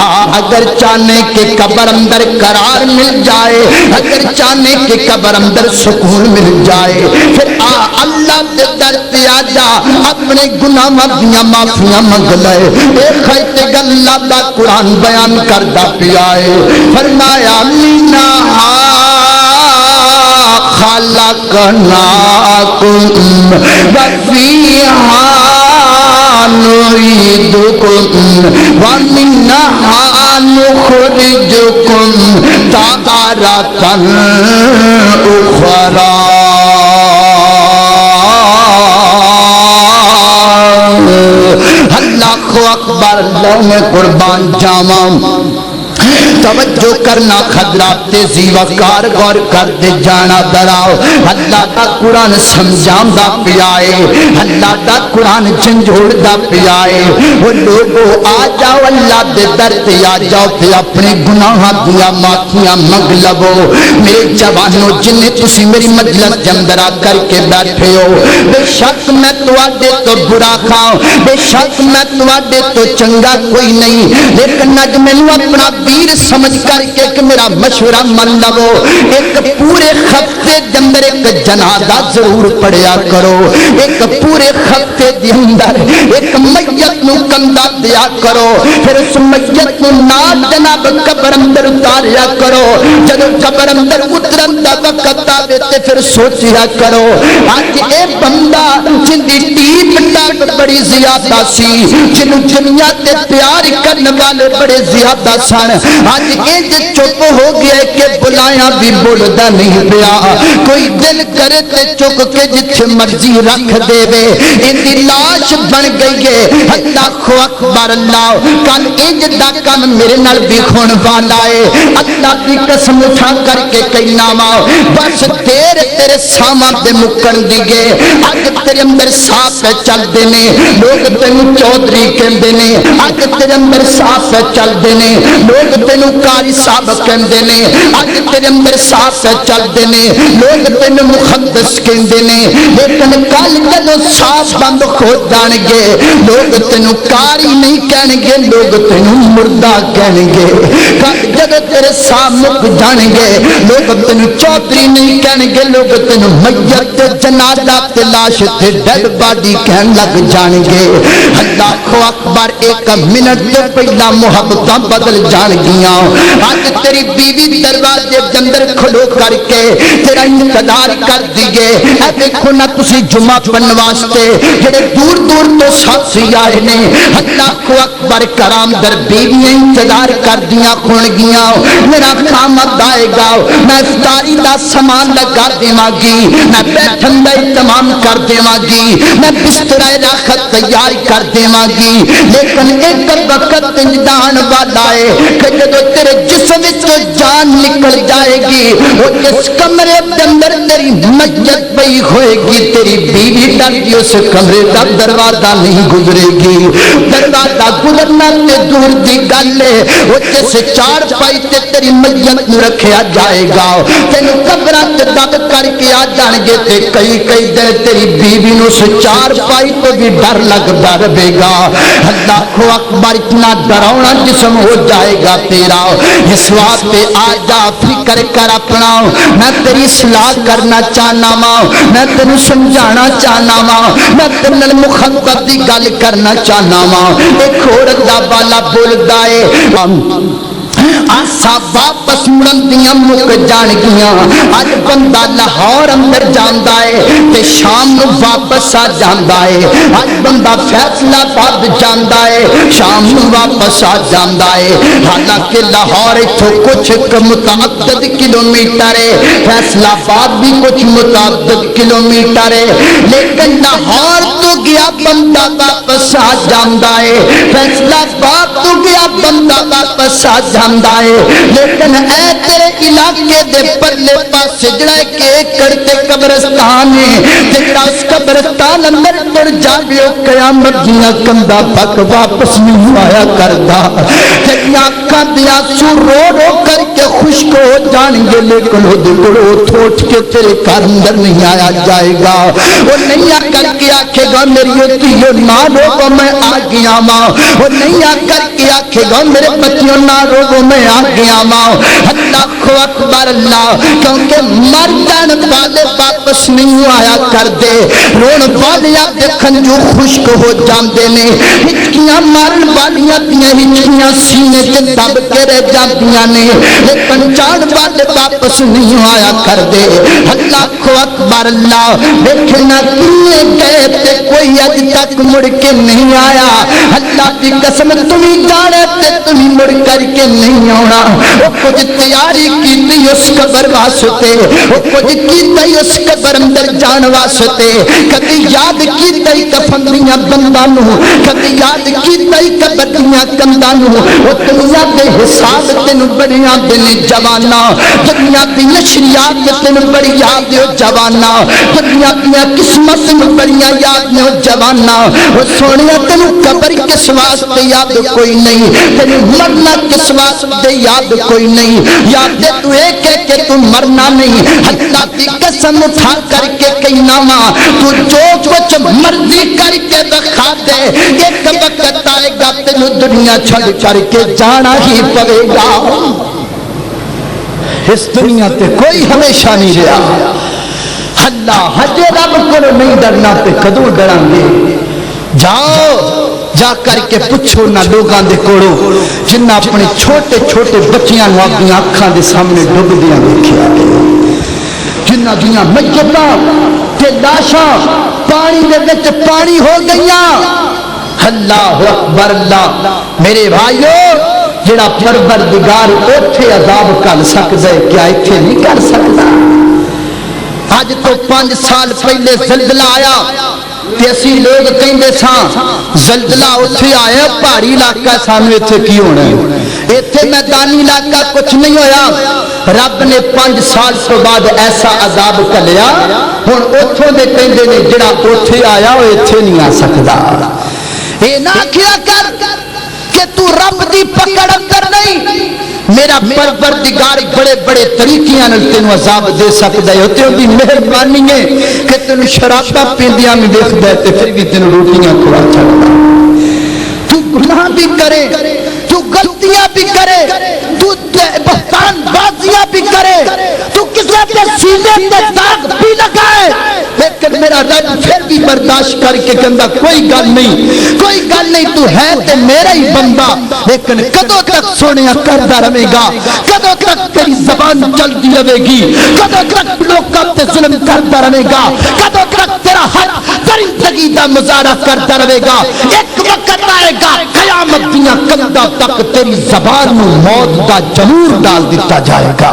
ہاں اگر چاہنے کہ قبر اندر قرار مل جائے، اگر چاہنے کہ قبر اندر سکون مل جائے، پھر اللہ دے در تے آ جا، اپنے گناہاں دیاں معافیاں منگ لے۔ ایک خیت اللہ دا قرآن بیان کردہ پیا ہے، فرمایا منہا خلقناکم وفیہا نعیدکم ومنہا نخرجکم تارۃ اخری۔ اللہ اکبر، اللہ میں قربان جاواں۔ توجہ کرنا، خطرات تیزی وقار غور کر دے جانا دراؤ۔ اللہ دا قرآن سمجھام دا پیائے، اللہ دا قرآن جھنجھوڑ دا پیائے۔ وہ لوگوں آ جاؤ اللہ دے در تے آ جاؤ تے اپنے گناہاں دیا معافیاں منگ لبو۔ میرے جوانوں جنہیں تسی میری مجلس جندر آ کر کے بیٹھے ہو، بے شک میں تواڈے تو برا کھاؤں، بے شک میں تواڈے تو چنگا کوئی نہیں، لیکن اج مینوں اپنا ویر سمجھ کر کے کہ میرا مشورہ من لو، ایک پورے ہفتے دے اندر ایک جنازہ ضرور پڑھیا کرو، ایک پورے ہفتے دے اندر ایک میت نو کندھا دیا کرو، پھر اس میت نو نال جناب قبر اندر اتاریا کرو۔ جب قبر اندر اترن دا وقت آوے تے پھر سوچیا کرو اج اے بندہ جن دی ٹیپ ٹاپ بڑی زیادہ سی، جنوں دنیا تے پیار کرن والے بڑے زیادہ سن، آج انج چپ ہو گیا کہ بلایا بھی بولدا نہیں پیا، کوئی دل کرے تے چک کے جتھے مرضی رکھ دے وے، ان دی لاش بن گئی ہے۔ اللہ اکبر، اللہ کل انج دا کم میرے نال بھی ہون والا ہے۔ اللہ دی قسم اٹھا کر کے کہنا وا بس تیرے سامان دے مکن دیگے، اج تیرے اندر صاف چل دے نے، لوگ تینوں چودھری کہندے نے، اج تیرے اندر صاف چل دے نے، لوگ تینوں قاری صاحب کہندے نے، اج تیرے اندر صاف چلدے نے، لوگ تینوں مقدس کہندے نے، لیکن کل جدوں صاف بند ہو جان گے لوگ تینوں قاری نہیں کہن گے، لوگ تینوں مردہ کہن گے۔ کل جدوں تیرے صاف مک جان گے لوگ تینوں چودھری نہیں کہن گے، لوگ تینوں میت جنازہ تے لاش تے ڈیڈ باڈی کہن لگ جان گے۔ اللہ اکبر، ایک منٹ تو پہلا محبتاں بدل جان گیاں۔ آج تیری بیوی دروازے اندر کھلو کر کے تیرا انتظار کر دیئے، اے دیکھو نہ تسی جمعہ پڑھن واسطے جڑے دور دور تو ساتھی آئے نے، اللہ اکبر کرام در بیویاں انتظار کر دیاں کھن گیاں، میرا خامد آئے گا، میں افطاری دا سامان لگا دیواں گی، میں بیٹھن دا اہتمام کر دیواں گی، میں بستر راحت تیار کر دیواں گی، لیکن ایک وقت انجدان والا ہے کہ جدو تیرے جسم تو جان نکل جائے گی، وہ جس کمرے اندر تیری میت پئی ہوئے گی، تیری بیوی ڈر کی اس کمرے کا دروازہ نہیں گزرے گی، دروازہ گزرنا تے دور دی گل ہے، وہ جس چار پائی تے تیری میت نو رکھیا جائے گا، تینوں قبراں تے دب کر کے آ جان گے تے کئی دن تیری بیوی نو اس چار پائی تو بھی ڈر لگدا رہے گا۔ اللہ اکبر، اتنا ڈراؤنا جسم ہو جائے گا تیرا، اس واسطے آ جا فکر کر اپنا، میں تیری اصلاح کرنا چاہنا وا، میں تینوں سمجھانا چاہنا وا، میں تیرے نال مخاطب دی گل کرنا چاہنا وا۔ ایک عورت دا بالا بولدا ہے آسا واپس مڑن دیاں مک جان گیاں، اج بندہ لاہور اندر جاندا ہے تے شام نو واپس آ جاندا ہے، اج بندہ فیصلہ آباد جاندا ہے شام نو واپس آ جاندا ہے، حالانکہ لاہور ایتھوں کچھ متعدد کلومیٹر ہے، فیصلہ آباد بھی کچھ متعدد کلومیٹر ہے، لیکن لاہور تو گیا بندہ واپس آ جاندا ہے، فیصلہ آباد تو گیا بندہ واپس آ جاندا ہے، لیکن اے تیرے علاقے دے پرلے پاس جڑا کہ ایکڑ تے قبرستان ہے، جڑا اس قبرستان اندر تر جاوے قیامت دیاں کندا تک واپس نہیں آیا کردا، تیریاں اکھاں دے آنسو رو رو کر کے خشک ہو جان گے، لیکن وہ دکڑو تھوٹ کے تیرے گھر اندر نہیں آیا جائے گا، وہ نہیں آ کر کے آکھے گا میری دھیو نہ رو میں آ گیا ماں، وہ نہیں آ کر کے آکھے گا میرے بچیوں نہ روو میں آ گیا ماں اللہ اکبر اللہ کیونکہ مر جان والے واپس نہیں آیا کر دے رون والیاں دے کھنجو خشک ہو جاندے نے ہچکیاں مارن والیاں دیاں ہچکیاں سینے تے دب کے رہ جاندیاں نے لیکن جان والے واپس نہیں آیا کر دے اللہ اکبر اللہ دیکھنا کنے گئے تے کوئی اج تک مڑ کے نہیں آیا اللہ کی قسم تمہیں جانے تے تمہیں مڑ کر کے نہیں آنا وہ کچھ تیاری کی اس قبر واسطے وہ کچھ کی اس قبر اندر جان واسطے کبھی یاد کی کفن دیاں بندانوں کبھی یاد کی قبر دیاں کندانوں وہ دنیا دے حساب تینوں بڑی آدھے نے جوانا دنیا دی نشریات تینوں بڑی یاد ہے جوانا دنیا دیا قسمت تینوں بڑی یاد ہے جوانا وہ سونیا تینوں قبر کس واسطے یاد کوئی نہیں تینوں مرنا کس واسطے یاد کوئی نہیں یاد تو ایک ہے کہ تو مرنا نہیں اللہ کی قسم اٹھا کر کے کہنا ماں تو جو کچھ مرضی کر کے دکھا دے ایک وقت آئے گا تینوں دنیا چھڑ کر کے جانا ہی پڑے گا اس دنیا تے کوئی ہمیشہ نہیں رہا اللہ ہجے رب کو نہیں ڈرنا تے کدوں ڈران گے جاؤ جا کر کے پوچھو نہ لوگاں دے کوڑو جنہ اپنے چھوٹے چھوٹے بچیاں نو اپنی آنکھاں دے سامنے ڈب دیاں دیکھیا جنہ دیاں میتاں تے لاشاں پانی دے وچ پانی ہو گئیاں اللہ اکبر اللہ میرے بھائیو جڑا پروردگار اوتھے عذاب کر سکدا ہے کیا ایتھے نہیں کر سکدا آج تو 5 سال پہلے زلزلہ آیا تے اسی لوگ کہندے ساں زلزلہ اوتھے آیا پہاڑی علاقہ سانو ایتھے کی ہونا ہے ایتھے میدانی علاقہ کچھ نہیں ہویا رب نے 5 سال تو بعد ایسا عذاب کلیا ہن اوتھوں دے کہندے نے جڑا اوتھے آیا او ایتھے نہیں آ سکدا اے نہ کیا کر کہ تو رب دی پکڑ اندر نہیں میرا پروردگار بڑے بڑے طریقیاں نال تینوں عذاب دے سکدا ہے تے اودی مہربانی ہے کہ تینوں شراباں پیندیاں میں دیکھدا ہے تے پھر بھی تینوں روٹیاں کھوا چھڑدا تو گناہ بھی کرے تو غلطیاں بھی کرے تو بہتان بازیاں بھی کرے تو کسی کے سینے تے داغ بھی لگائے لیکن میرا رب پھر بھی برداشت کر کے کہندا کوئی گل نہیں تو ہے تے میرا ہی بندہ لیکن کدوں تک سونیا کردا رہے گا کدوں تک تیری زبان چلتی رہے گی کدوں تک لوکاں تے ظلم کردا رہے گا کدوں تک تیرا حق درندگی دا مظاہرہ کرتا رہے گا ایک وقت آئے گا قیامت دیاں کنداں تک تیری زبان میں موت دا جمور ڈال دیتا جائے گا